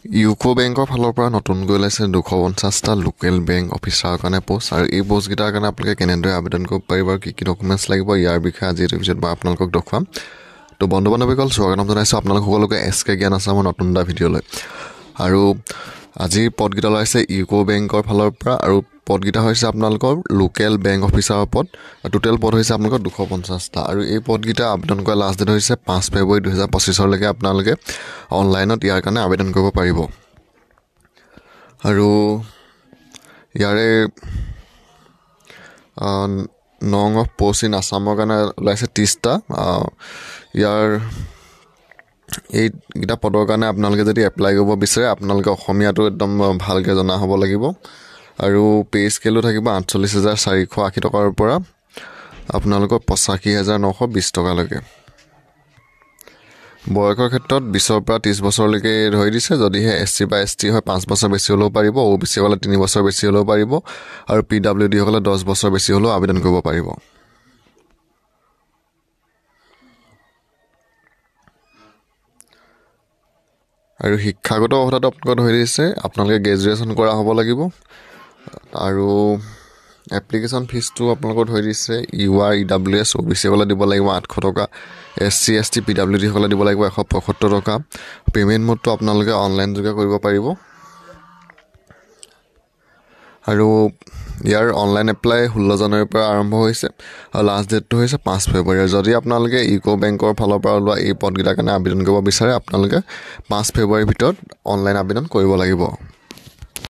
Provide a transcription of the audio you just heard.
UCO বেংকৰ ফালৰ পৰা নতুনকৈ ওলাইছে 250টা লোকেল বেংক অফিচাৰৰ কাৰণে পোষ্ট আৰু এই পোষ্টকেইটাৰ কাৰণে আপোনালোকে কেনেদৰে আবেদন কৰিব পাৰিব আৰু কি ডকুমেণ্টছ লাগিব ইয়াৰ বিষয়ে আজি এই ভিডিঅ'ত মই আপোনালোকক দেখুৱাম। তো বন্ধু বান্ধৱীসকল স্বাগতম জনাইছোঁ আপোনালোক সকলোকে SK জ্ঞান আছামৰ নতুন এটা ভিডিঅ'লৈ। আৰু আজিৰ পদকেইটা ওলাইছে ইউকো বেংকৰ ফালৰ পৰা আৰু পদকেইটা হৈছে আপোনালোকৰ লোকেল বেংক অফিচাৰৰ পদ। টোটেল পদ হৈছে আপোনালোকৰ 250টা আৰু এই পদকেইটা আবেদন কৰা লাষ্ট ডেট হৈছে 5 ফেব্ৰুৱাৰী 2025লৈকে আপোনালোকে অনলাইনত ইয়াৰ কাৰণে আবেদন কৰিব পাৰিব। আৰু ইয়াৰে নং অফ পোষ্ট ইন আছামৰ কাৰণে ওলাইছে 30টা। ইয়াৰ এইকেইটা পদৰ কাৰণে আপোনালোকে যদি এপ্লাই কৰিব বিচাৰে আপোনালোকে অসমীয়াটো একদম ভালকৈ জনা হ'ব লাগিব আৰু পে স্কেলো থাকিব 48,480 টকাৰ পৰা আপোনালোকৰ 85,920 টকালৈকে। বয়সৰ ক্ষেত্ৰত 20ৰ পৰা 30 বছৰলৈকে ধৰি দিছে। যদিহে SC বা ST হয় 5 বছৰ বেছি হ'লেও পাৰিব, OBC হ'লে 3 বছৰ বেছি হ'লেও পাৰিব আৰু PWD হ'লে 10 বছৰ বেছি হ'লেও আবেদন কৰিব পাৰিব। আৰু শিক্ষাগত অৰ্হতাটো আপোনালোকে ধৰি দিছে আপোনালোকে গ্ৰেজুৱেশ্যন কৰা হ'ব লাগিব আৰু এপ্লিকেশ্যন ফিজটো আপোনালোকৰ ধৰি দিছে UR EWS OBC সকলে দিব লাগিব 800 টকা, SC ST PWD সকলে দিব লাগিব 175 টকা। পে'মেণ্ট মোডটো আপোনালোকে অনলাইন যোগে কৰিব পাৰিব আৰু ইয়াৰ অনলাইন এপ্লাই 16 জানুৱাৰীৰ পৰা আৰম্ভ হৈছে আৰু লাষ্ট ডেটটো হৈছে 5 ফেব্ৰুৱাৰী। যদি আপোনালোকে ইউকো বেংকৰ ফালৰ পৰা ওলোৱা এই পদকেইটাৰ কাৰণে আবেদন কৰিব বিচাৰে আপোনালোকে 5 ফেব্ৰুৱাৰীৰ ভিতৰত অনলাইন আবেদন কৰিব লাগিব।